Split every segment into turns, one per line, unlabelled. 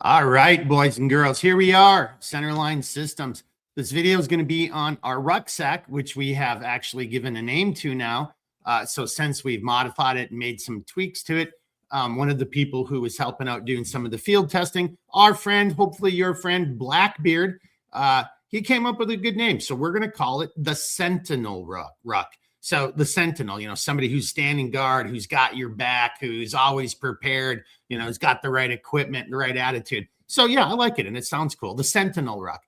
All right, boys and girls, here we are, Centerline Systems. This video is going to be on our rucksack, which we have actually given a name to now. So since we've modified it and made some tweaks to it, one of the people who was helping out doing some of the field testing, our friend, hopefully your friend, Blackbeard, he came up with a good name. So we're going to call it the Sentinel Ruck. So the Sentinel, somebody who's standing guard, who's got your back, who's always prepared, who's got the right equipment, the right attitude. So yeah, I like it. And it sounds cool. The Sentinel Ruck.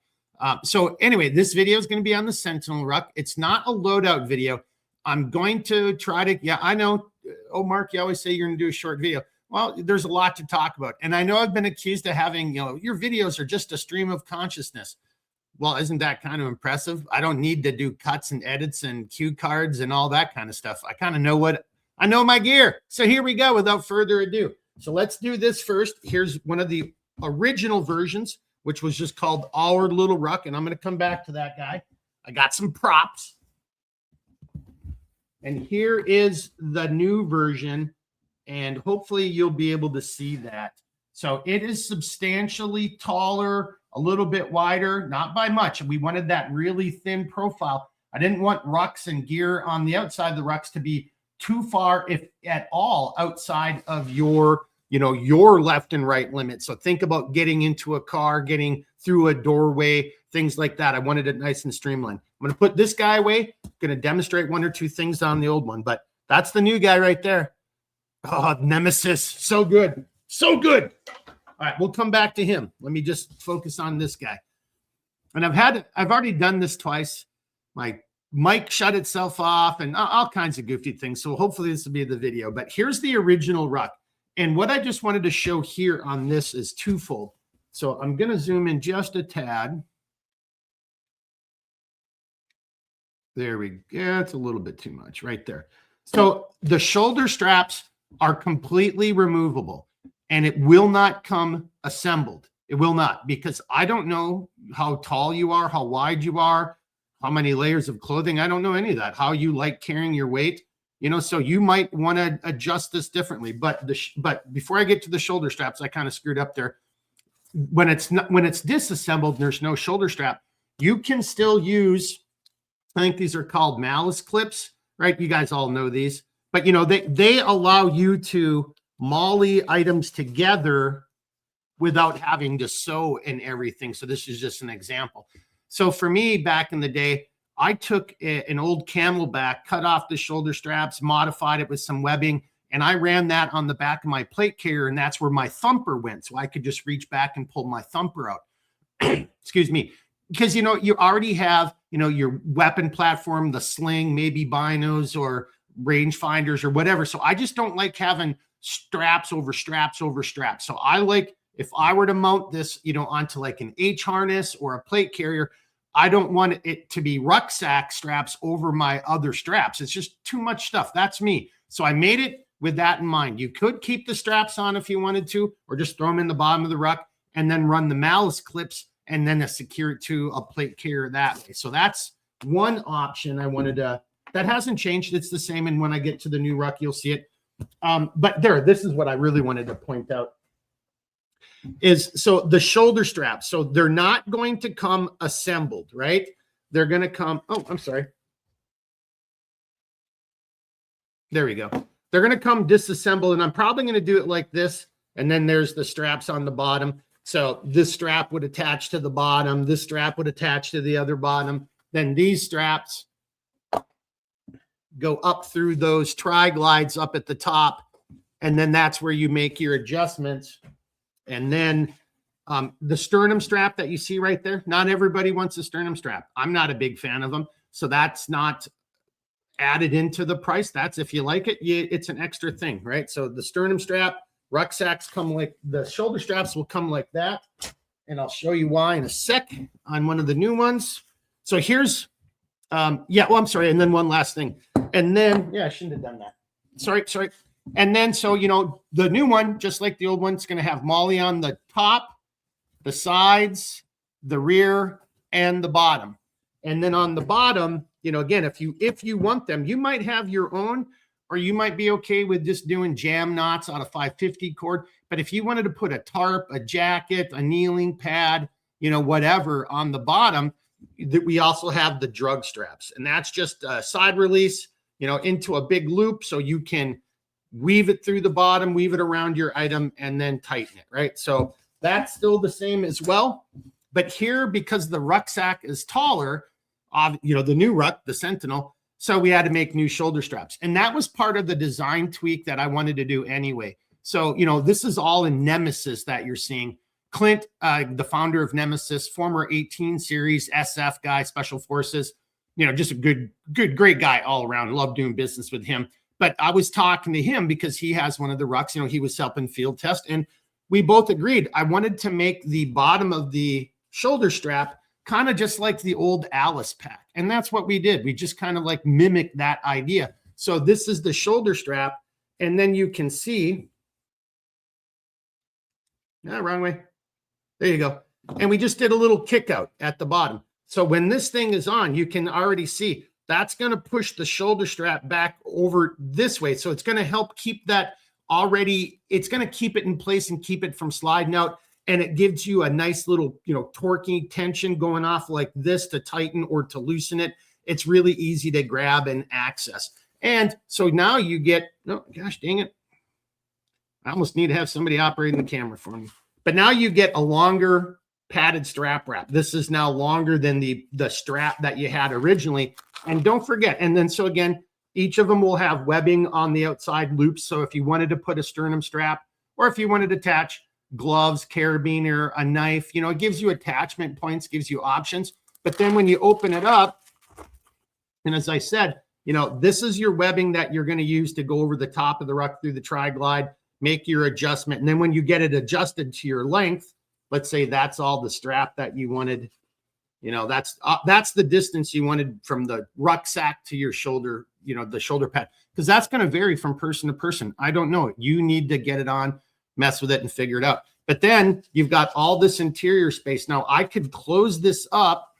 So anyway, this video is going to be on the Sentinel Ruck. It's not a loadout video. I'm going to try to, yeah, I know. Oh, Mark, you always say you're going to do a short video. Well, there's a lot to talk about. And I know I've been accused of having, your videos are just a stream of consciousness. Well, isn't that kind of impressive? I don't need to do cuts and edits and cue cards and all that kind of stuff. I kind of know my gear. So here we go without further ado. So let's do this first. Here's one of the original versions, which was just called Our Little Ruck. And I'm going to come back to that guy. I got some props. And here is the new version. And hopefully you'll be able to see that. So it is substantially taller, a little bit wider, not by much. We wanted that really thin profile. I didn't want rucks and gear on the outside of the rucks to be too far, if at all, outside of your left and right limit. So think about getting into a car, getting through a doorway, things like that. I wanted it nice and streamlined. I'm going to put this guy away. I'm going to demonstrate one or two things on the old one, but that's the new guy right there. Oh, Nemesis. So good. So good. All right, we'll come back to him. Let me just focus on this guy. And I've already done this twice. My mic shut itself off and all kinds of goofy things. So hopefully this will be the video. But here's the original Ruck. And what I just wanted to show here on this is twofold. So I'm going to zoom in just a tad. There we go. It's a little bit too much right there. So the shoulder straps are completely removable. And it will not come assembled. It will not, because I don't know how tall you are, how wide you are, how many layers of clothing. I don't know any of that, how you like carrying your weight. So you might want to adjust this differently. But before I get to the shoulder straps, I kind of screwed up there. When it's disassembled and there's no shoulder strap, you can still use, I think these are called malice clips, right? You guys all know these. But, they allow you to MOLLE items together without having to sew and everything. So this is just an example. So for me, back in the day, I took an old Camelback, cut off the shoulder straps, modified it with some webbing, and I ran that on the back of my plate carrier, and that's where my thumper went. So I could just reach back and pull my thumper out. Excuse me. Because, you already have, your weapon platform, the sling, maybe binos or rangefinders or whatever. So I just don't like having straps over straps over straps. So I like, if I were to mount this, onto like an H harness or a plate carrier, I don't want it to be rucksack straps over my other straps. It's just too much stuff. That's me. So I made it with that in mind. You could keep the straps on if you wanted to, or just throw them in the bottom of the ruck and then run the malice clips and then secure it to a plate carrier that way. So that's one option I wanted to, that hasn't changed. It's the same. And when I get to the new ruck, you'll see it. But this is what I really wanted to point out is, so the shoulder straps, so they're not going to come assembled, right? They're going to come, oh, I'm sorry. There we go. They're going to come disassembled, and I'm probably going to do it like this. And then there's the straps on the bottom. So this strap would attach to the bottom. This strap would attach to the other bottom. Then these straps go up through those tri-glides up at the top. And then that's where you make your adjustments. And then the sternum strap that you see right there, not everybody wants a sternum strap. I'm not a big fan of them. So that's not added into the price. That's, if you like it, it's an extra thing, right? So the sternum strap, rucksacks come like, the shoulder straps will come like that. And I'll show you why in a sec on one of the new ones. So here's, I'm sorry. And then one last thing. And then, I shouldn't have done that. Sorry. And then, so, the new one, just like the old one, it's going to have MOLLE on the top, the sides, the rear, and the bottom. And then on the bottom, again, if you want them, you might have your own, or you might be okay with just doing jam knots out of 550 cord. But if you wanted to put a tarp, a jacket, a kneeling pad, you know, whatever on the bottom, that we also have the drug straps, and that's just a side release, you know, into a big loop. So you can weave it through the bottom, weave it around your item, and then tighten it, right? So that's still the same as well. But here, because the rucksack is taller, you know, the new ruck, the Sentinel, so we had to make new shoulder straps. And that was part of the design tweak that I wanted to do anyway. So, you know, this is all in Nemesis that you're seeing. Clint, the founder of Nemesis, former 18 series SF guy, Special Forces, you know, just a great guy all around. Love doing business with him. But I was talking to him because he has one of the rucks, you know, he was helping field test, and we both agreed I wanted to make the bottom of the shoulder strap kind of just like the old Alice pack. And that's what we did. We just kind of like mimicked that idea. So this is the shoulder strap. And then you can see, wrong way. There you go. And we just did a little kick out at the bottom. So when this thing is on, you can already see that's going to push the shoulder strap back over this way. So it's going to help keep that already, it's going to keep it in place and keep it from sliding out. And it gives you a nice little, you know, torquey tension going off like this to tighten or to loosen it. It's really easy to grab and access. And so now you get, oh gosh, dang it. I almost need to have somebody operating the camera for me. But now you get a longer padded strap wrap. This is now longer than the strap that you had originally. And don't forget, and then so again, each of them will have webbing on the outside loops. So if you wanted to put a sternum strap, or if you wanted to attach gloves, carabiner, a knife, you know, it gives you attachment points, gives you options. But then when you open it up, and as I said, you know, this is your webbing that you're going to use to go over the top of the ruck through the tri-glide, make your adjustment. And then when you get it adjusted to your length, let's say that's all the strap that you wanted, you know, that's the distance you wanted from the rucksack to your shoulder, you know, the shoulder pad, because that's going to vary from person to person. I don't know. You need to get it on, mess with it, and figure it out. But then you've got all this interior space. Now I could close this up,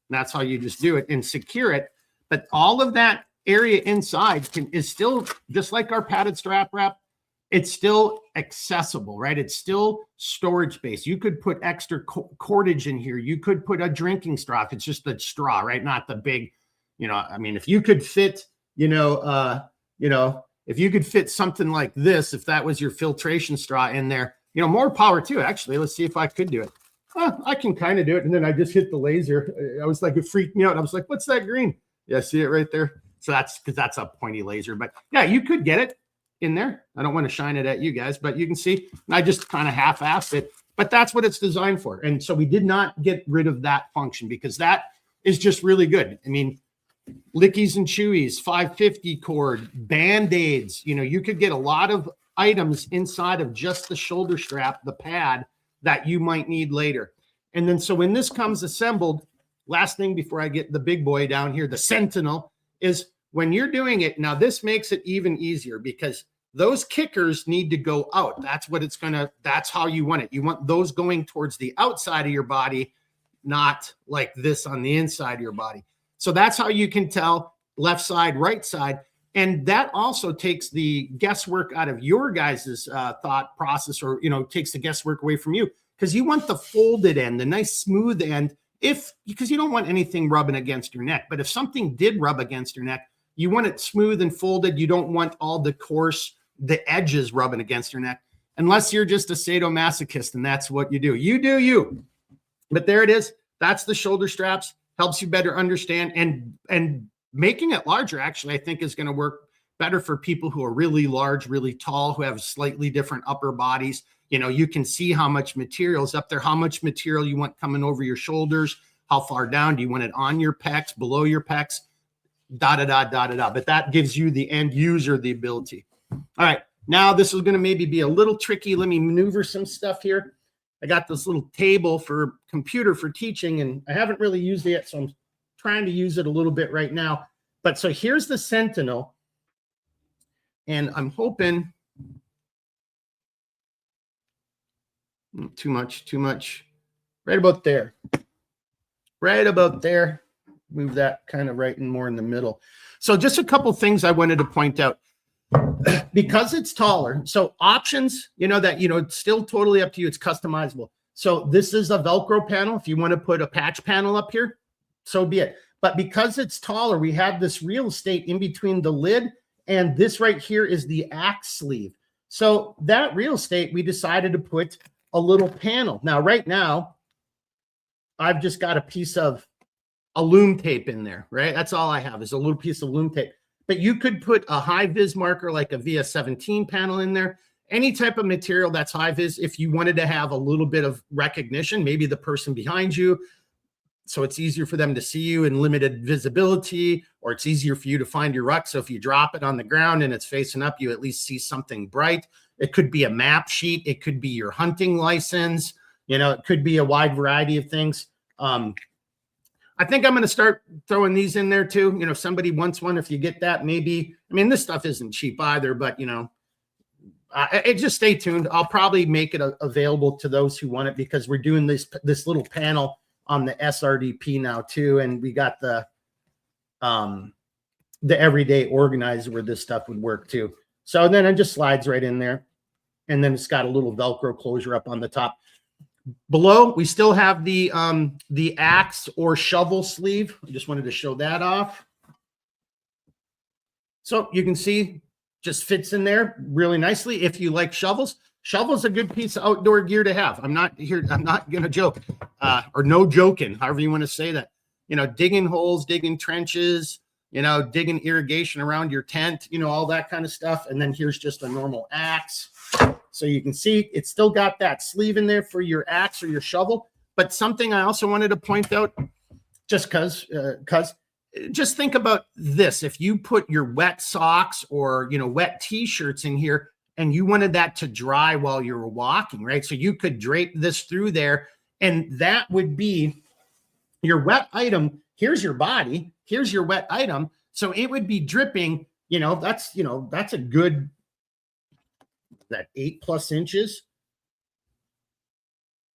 and that's how you just do it, and secure it. But all of that area inside is still just like our padded strap wrap. It's still accessible, right? It's still storage space. You could put extra cordage in here. You could put a drinking straw. It's just the straw, right? Not the big, you know, I mean, if you could fit, if you could fit something like this, if that was your filtration straw in there, you know, more power to it. Actually, let's see if I could do it. I can kind of do it. And then I just hit the laser. I was like, it freaked me out. I was like, what's that green? Yeah, see it right there? So that's because that's a pointy laser. But yeah, you could get it in there. I don't want to shine it at you guys, but you can see, and I just kind of half-assed it, but that's what it's designed for. And so we did not get rid of that function because that is just really good. I mean, lickies and chewies, 550 cord, Band-Aids, you know, you could get a lot of items inside of just the shoulder strap, the pad that you might need later. And then, so when this comes assembled, last thing before I get the big boy down here, the Sentinel, is when you're doing it, now this makes it even easier because those kickers need to go out. That's what it's going to, that's how you want it. You want those going towards the outside of your body, not like this on the inside of your body. So that's how you can tell left side, right side. And that also takes the guesswork out of your guys' thought process, or, you know, takes the guesswork away from you, because you want the folded end, the nice smooth end, because you don't want anything rubbing against your neck. But if something did rub against your neck, you want it smooth and folded. You don't want all the coarse, the edges rubbing against your neck, unless you're just a sadomasochist and that's what you do. You do you. But there it is. That's the shoulder straps. Helps you better understand, and making it larger actually I think is going to work better for people who are really large, really tall, who have slightly different upper bodies. You know, you can see how much material is up there, how much material you want coming over your shoulders, how far down. Do you want it on your pecs, below your pecs? But that gives you, the end user, the ability. All right, now this is going to maybe be a little tricky. Let me maneuver some stuff here. I got this little table for computer for teaching, and I haven't really used it yet, so I'm trying to use it a little bit right now. But so here's the Sentinel, and I'm hoping too much, right about there. move that kind of right in more in the middle. So just a couple things I wanted to point out. Because it's taller, so options, it's still totally up to you. It's customizable. So this is a Velcro panel. If you want to put a patch panel up here, so be it. But because it's taller, we have this real estate in between the lid, and this right here is the axe sleeve. So that real estate, we decided to put a little panel. Now, right now, I've just got a piece of loom tape in there, right? That's all I have is a little piece of loom tape. But you could put a high vis marker like a VS17 panel in there, any type of material that's high vis. If you wanted to have a little bit of recognition, maybe the person behind you, so it's easier for them to see you in limited visibility, or it's easier for you to find your ruck. So if you drop it on the ground and it's facing up, you at least see something bright. It could be a map sheet. It could be your hunting license. It could be a wide variety of things. I think I'm going to start throwing these in there too. If somebody wants one, if you get that, maybe, this stuff isn't cheap either, but just stay tuned. I'll probably make it available to those who want it, because we're doing this little panel on the SRDP now too. And we got the everyday organizer where this stuff would work too. So then it just slides right in there. And then it's got a little Velcro closure up on the top. Below, we still have the axe or shovel sleeve. I just wanted to show that off. So you can see, just fits in there really nicely. If you like shovels, shovel's a good piece of outdoor gear to have. I'm not going to joke, or no joking, however you want to say that. Digging holes, digging trenches, digging irrigation around your tent, all that kind of stuff. And then here's just a normal axe. So you can see it's still got that sleeve in there for your axe or your shovel. But something I also wanted to point out, just because just think about this. If you put your wet socks or, wet T-shirts in here, and you wanted that to dry while you were walking, right? So you could drape this through there, and that would be your wet item. Here's your body. Here's your wet item. So it would be dripping, that's a good, that 8+ inches.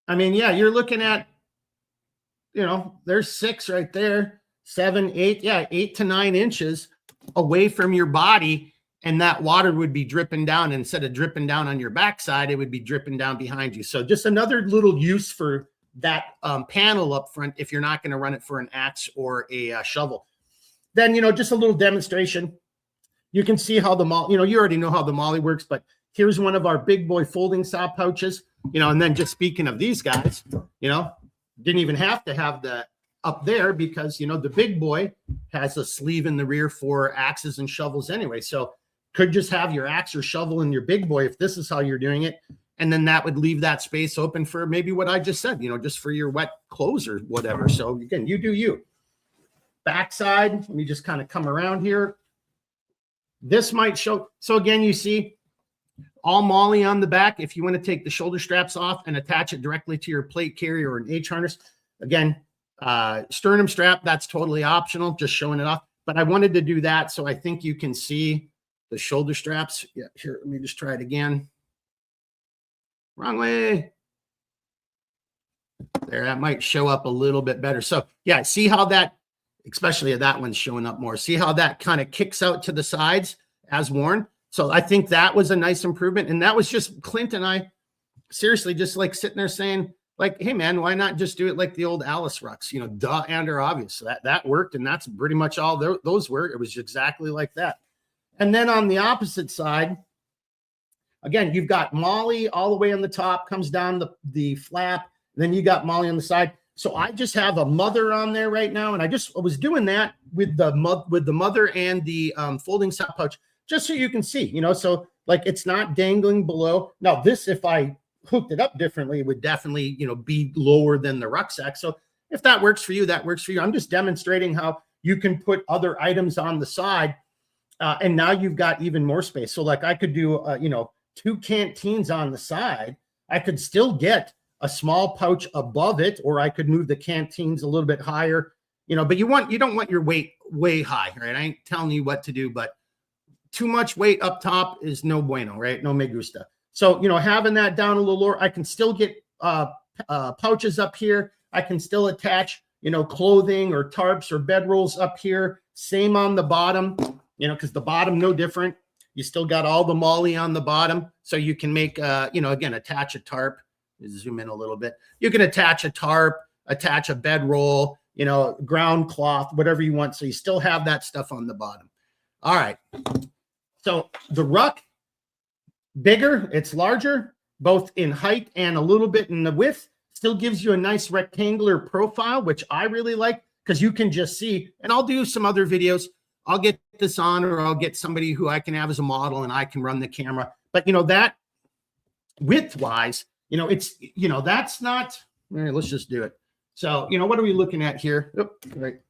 Yeah, you're looking at, there's 6 right there, 7, 8, 8 to 9 inches away from your body. And that water would be dripping down. And instead of dripping down on your backside, it would be dripping down behind you. So just another little use for that panel up front, if you're not going to run it for an axe or a shovel. Then, just a little demonstration. You can see how the MOLLE, you already know how the MOLLE works, but here's one of our big boy folding saw pouches, and then just speaking of these guys, didn't even have to have the up there, because, the big boy has a sleeve in the rear for axes and shovels anyway. So could just have your axe or shovel in your big boy if this is how you're doing it. And then that would leave that space open for maybe what I just said, just for your wet clothes or whatever. So again, you do you. Backside, let me just kind of come around here. This might show. So again, you see all MOLLE on the back. If you want to take the shoulder straps off and attach it directly to your plate carrier or an H harness, again, sternum strap, that's totally optional, just showing it off. But I wanted to do that so I think you can see the shoulder straps. Yeah, here, let me just try it again. Wrong way. There, that might show up a little bit better. So yeah, see how that, especially that one's showing up more. See how that kind of kicks out to the sides as worn. So I think that was a nice improvement. And that was just Clint and I seriously just like sitting there saying, like, hey man, why not just do it like the old Alice rucks, duh, and or obvious. So that worked. And that's pretty much all those were. It was exactly like that. And then on the opposite side, again, you've got MOLLE all the way on the top, comes down the flap. Then you got MOLLE on the side. So I just have a mother on there right now. And I was doing that with the mother and the folding saw pouch, just so you can see, so like it's not dangling below. Now this, if I hooked it up differently, it would definitely, be lower than the rucksack. So if that works for you, that works for you. I'm just demonstrating how you can put other items on the side. And now you've got even more space. So like I could do, 2 canteens on the side. I could still get a small pouch above it, or I could move the canteens a little bit higher, but you don't want your weight way high, right? I ain't telling you what to do, but too much weight up top is no bueno, right? No me gusta. So, having that down a little lower, I can still get pouches up here. I can still attach, you know, clothing or tarps or bedrolls up here. Same on the bottom, you know, because the bottom, no different. You still got all the MOLLE on the bottom. So you can make, you know, again, attach a tarp. Zoom in a little bit. You can attach a tarp, attach a bedroll, you know, ground cloth, whatever you want. So you still have that stuff on the bottom. All right. So the ruck, bigger, it's larger, both in height and a little bit in the width. Still gives you a nice rectangular profile, which I really like because you can just see, and I'll do some other videos. I'll get this on, or I'll get somebody who I can have as a model and I can run the camera. But, you know, that width-wise, you know, it's, you know, that's not, all right, let's just do it. So, you know, what are we looking at here? Oop, right.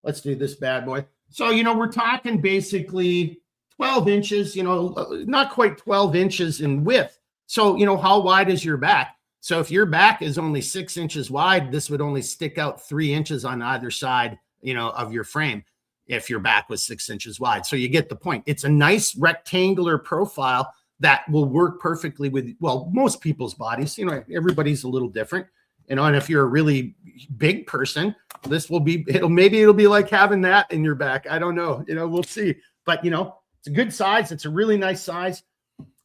Let's do this bad boy. So, you know, we're talking basically 12 inches, you know, not quite 12 inches in width. So, you know, how wide is your back? So if your back is only 6 inches wide, this would only stick out 3 inches on either side, you know, of your frame if your back was 6 inches wide. So you get the point. It's a nice rectangular profile that will work perfectly with, well, most people's bodies. You know, everybody's a little different, you know, and if you're a really big person, this will be, maybe it'll be like having that in your back. I don't know, you know, we'll see. But, you know, it's a good size. It's a really nice size.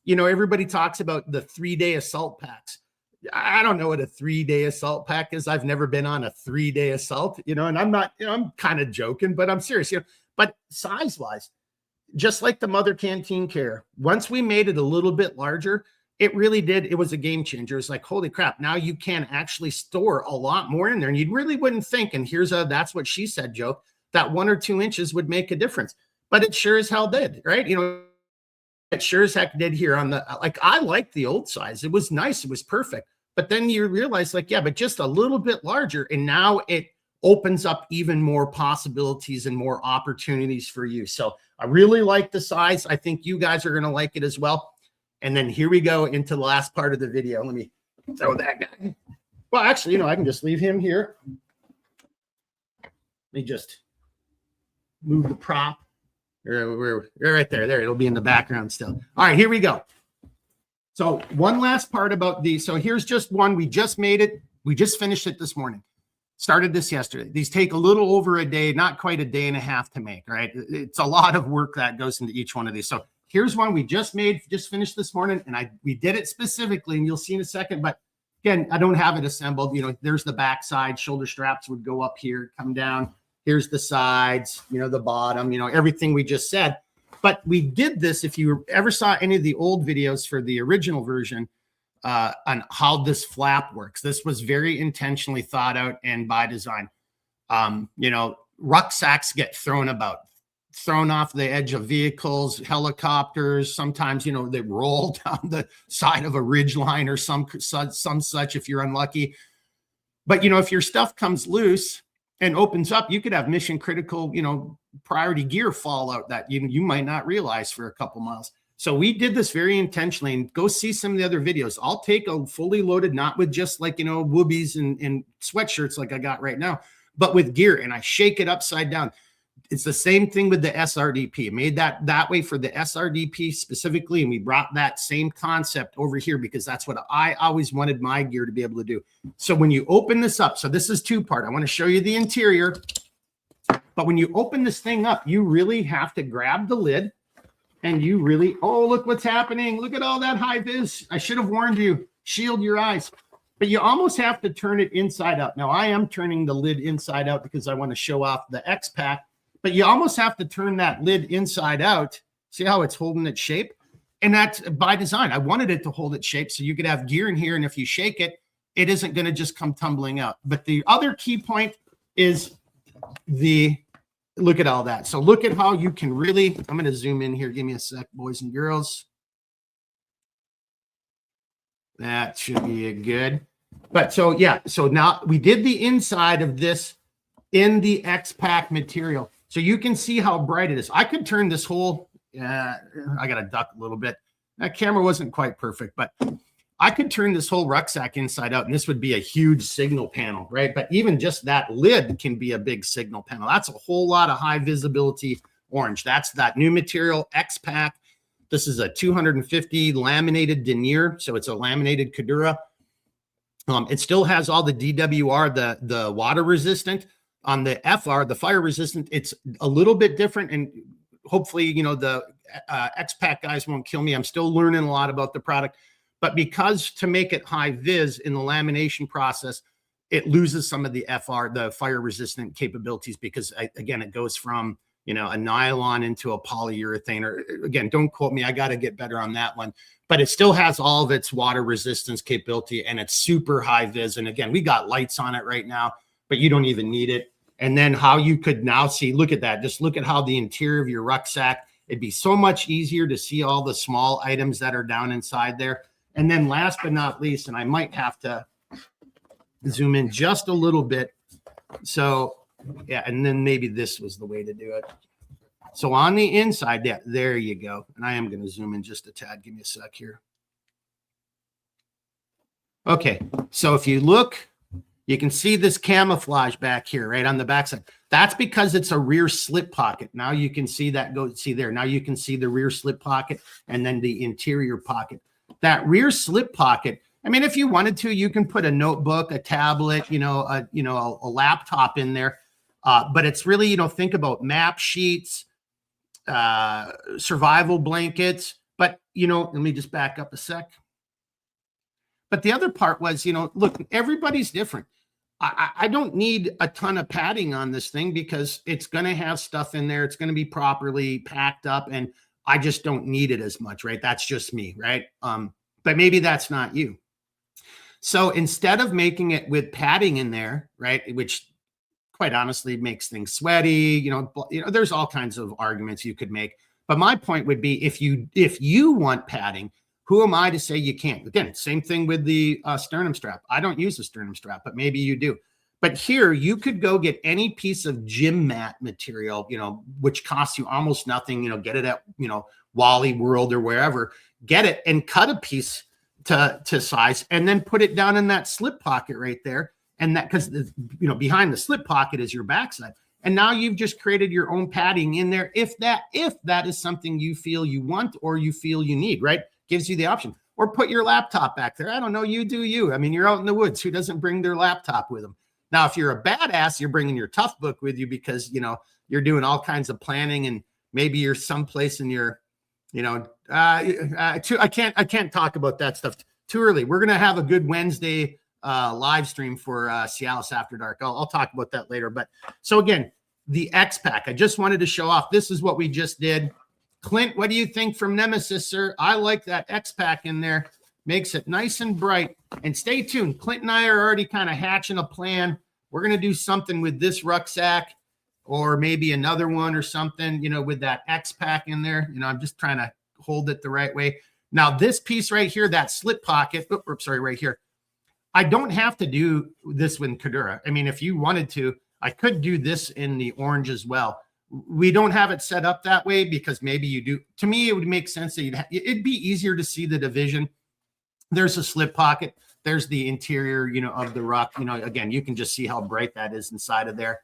You know, everybody talks about the 3-day assault packs. I don't know what a 3-day assault pack is. I've never been on a 3-day assault, you know, and I'm not, you know, I'm kind of joking, but I'm serious, you know, but size wise, just like the Mother Canteen Care, once we made it a little bit larger, it really did. It was a game changer. It's like, holy crap. Now you can actually store a lot more in there, and you really wouldn't think. And here's a, that's what she said, joke, that 1 or 2 inches would make a difference, but it sure as hell did. Right. You know, it sure as heck did here on the, like, I liked the old size. It was nice. It was perfect. But then you realize, like, yeah, but just a little bit larger. And now it opens up even more possibilities and more opportunities for you. So I really like the size. I think you guys are going to like it as well. And then here we go into the last part of the video. Let me throw that guy. Well, actually, you know, I can just leave him here. Let me just move the prop. We're right there. There, it'll be in the background still. All right, here we go. So one last part about these. So here's just one. We just made it. We just finished it this morning. Started this yesterday. These take a little over a day, not quite a day and a half to make, right? It's a lot of work that goes into each one of these. So here's one we just made, just finished this morning, and we did it specifically, and you'll see in a second. But again, I don't have it assembled. You know, there's the back side. Shoulder straps would go up here, come down. Here's the sides, you know, the bottom, you know, everything we just said. But we did this, if you ever saw any of the old videos for the original version on how this flap works. This was very intentionally thought out and by design. You know, rucksacks get thrown off the edge of vehicles, helicopters. Sometimes, you know, they roll down the side of a ridge line or some such if you're unlucky. But, you know, if your stuff comes loose and opens up, you could have mission critical, you know, priority gear fall out that you might not realize for a couple miles. So we did this very intentionally, and go see some of the other videos. I'll take a fully loaded, not with just like, you know, woobies and sweatshirts like I got right now, but with gear, and I shake it upside down. It's the same thing with the SRDP. Made that way for the SRDP specifically, and we brought that same concept over here because that's what I always wanted my gear to be able to do. So when you open this up, so this is two-part. I want to show you the interior, but when you open this thing up, you really have to grab the lid, and you really, oh, look what's happening. Look at all that high vis. I should have warned you. Shield your eyes. But you almost have to turn it inside out. Now, I am turning the lid inside out because I want to show off the X-Pac. But you almost have to turn that lid inside out. See how it's holding its shape? And that's by design. I wanted it to hold its shape so you could have gear in here. And if you shake it, it isn't going to just come tumbling out. But the other key point is look at all that. So look at how you can really, I'm going to zoom in here. Give me a sec, boys and girls. That should be a good. But so, yeah. So now we did the inside of this in the X-Pac material. So you can see how bright it is. I could turn this whole, I got to duck a little bit. That camera wasn't quite perfect, but I could turn this whole rucksack inside out, and this would be a huge signal panel, right? But even just that lid can be a big signal panel. That's a whole lot of high visibility orange. That's that new material, X-Pac. This is a 250 laminated denier, so it's a laminated Kadura. It still has all the DWR, the water resistant. On the FR, the fire resistant, it's a little bit different. And hopefully, you know, the X-Pac guys won't kill me. I'm still learning a lot about the product. But because to make it high vis in the lamination process, it loses some of the FR, the fire resistant capabilities, because again, it goes from, you know, a nylon into a polyurethane. Or again, don't quote me, I got to get better on that one. But it still has all of its water resistance capability, and it's super high vis. And again, we got lights on it right now, but you don't even need it. And then how you could now see, look at that. Just look at how the interior of your rucksack, it'd be so much easier to see all the small items that are down inside there. And then last but not least, and I might have to zoom in just a little bit. So yeah, and then maybe this was the way to do it. So on the inside, yeah, there you go. And I am going to zoom in just a tad. Give me a sec here. Okay, so if you look, you can see this camouflage back here, right on the backside. That's because it's a rear slip pocket. Now you can see that go, see there. Now you can see the rear slip pocket and then the interior pocket. That rear slip pocket, I mean, if you wanted to, you can put a notebook, a tablet, a laptop in there. But it's really, you know, think about map sheets, survival blankets. But, you know, let me just back up a sec. But the other part was, you know, look, everybody's different. I don't need a ton of padding on this thing because it's going to have stuff in there. It's going to be properly packed up, and I just don't need it as much, right? That's just me, right? But maybe that's not you. So instead of making it with padding in there, right, which quite honestly makes things sweaty, you know, there's all kinds of arguments you could make. But my point would be, if you want padding, who am I to say you can't? Again, same thing with the sternum strap. I don't use the sternum strap, but maybe you do. But here, you could go get any piece of gym mat material, you know, which costs you almost nothing, you know, get it at, you know, Wally World or wherever, get it and cut a piece to size, and then put it down in that slip pocket right there. And that, because, you know, behind the slip pocket is your backside. And now you've just created your own padding in there. If that is something you feel you want or you feel you need, right? Gives you the option. Or put your laptop back there. I don't know, you do you. I mean, you're out in the woods. Who doesn't bring their laptop with them? Now, if you're a badass, you're bringing your tough book with you because, you know, you're doing all kinds of planning, and maybe you're someplace in your, you know, I can't talk about that stuff too early. We're going to have a good Wednesday live stream for Cialis After Dark. I'll talk about that later. But so again, the X-Pac, I just wanted to show off. This is what we just did. Clint, what do you think from Nemesis, sir? I like that X-Pac in there. Makes it nice and bright. And stay tuned. Clint and I are already kind of hatching a plan. We're going to do something with this rucksack, or maybe another one or something, you know, with that X-Pac in there. You know, I'm just trying to hold it the right way. Now, this piece right here, that slip pocket, right here. I don't have to do this with Kadura. I mean, if you wanted to, I could do this in the orange as well. We don't have it set up that way because maybe you do. To me, it would make sense that it'd be easier to see the division. There's a slip pocket. There's the interior, you know, of the ruck. You know, again, you can just see how bright that is inside of there.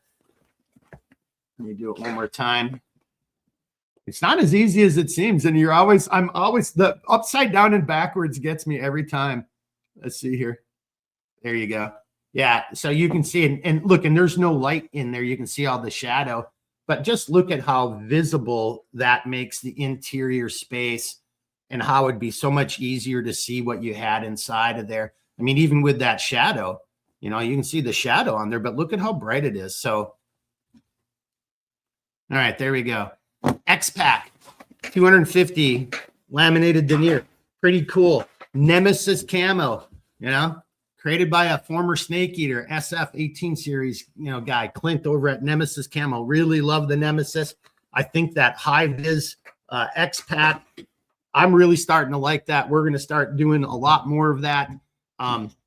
Let me do it one more time. It's not as easy as it seems. And I'm always, the upside down and backwards gets me every time. Let's see here. There you go. Yeah. So you can see it, and look, and there's no light in there. You can see all the shadow, but just look at how visible that makes the interior space, and how it'd be so much easier to see what you had inside of there. I mean, even with that shadow, you know, you can see the shadow on there, but look at how bright it is. So, all right, there we go. X-Pac, 250 laminated denier. Pretty cool. Nemesis camo, you know, created by a former Snake Eater SF 18 series, you know, guy, Clint over at Nemesis Camo. Really love the Nemesis. I think that high vis X-Pac, I'm really starting to like that. We're going to start doing a lot more of that.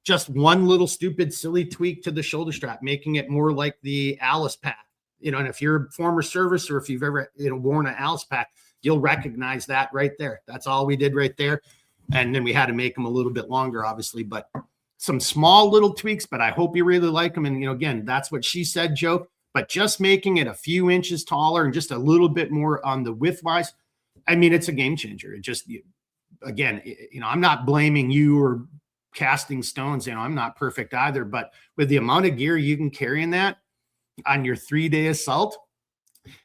Just one little stupid, silly tweak to the shoulder strap, making it more like the Alice pack. You know, and if you're a former service, or if you've ever, you know, worn an Alice pack, you'll recognize that right there. That's all we did right there. And then we had to make them a little bit longer, obviously, but some small little tweaks, but I hope you really like them. And, you know, again, that's what she said, joke, but just making it a few inches taller and just a little bit more on the width wise. I mean, it's a game changer. It just, again, you know, I'm not blaming you or casting stones. You know, I'm not perfect either, but with the amount of gear you can carry in that on your 3-day assault,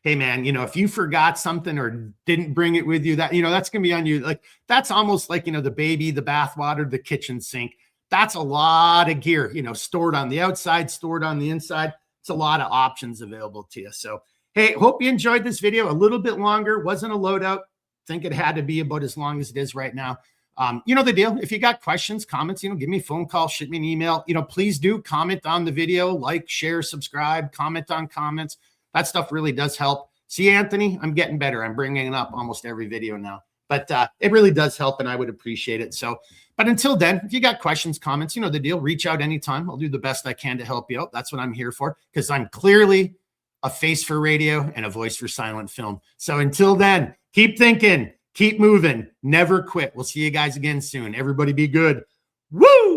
hey man, you know, if you forgot something or didn't bring it with you, that, you know, that's going to be on you. Like, that's almost like, you know, the baby, the bathwater, the kitchen sink. That's a lot of gear, you know, stored on the outside, stored on the inside. It's a lot of options available to you. So, hey, hope you enjoyed this video. A little bit longer, wasn't a loadout. Think it had to be about as long as it is right now. You know the deal. If you got questions, comments, you know, give me a phone call, shoot me an email. You know, please do comment on the video, like, share, subscribe, comment on comments. That stuff really does help. See, Anthony, I'm getting better. I'm bringing it up almost every video now, but it really does help, and I would appreciate it. So, but until then, if you got questions, comments, you know the deal. Reach out anytime. I'll do the best I can to help you out. That's what I'm here for, because I'm clearly a face for radio and a voice for silent film. So until then, keep thinking, keep moving, never quit. We'll see you guys again soon. Everybody be good. Woo!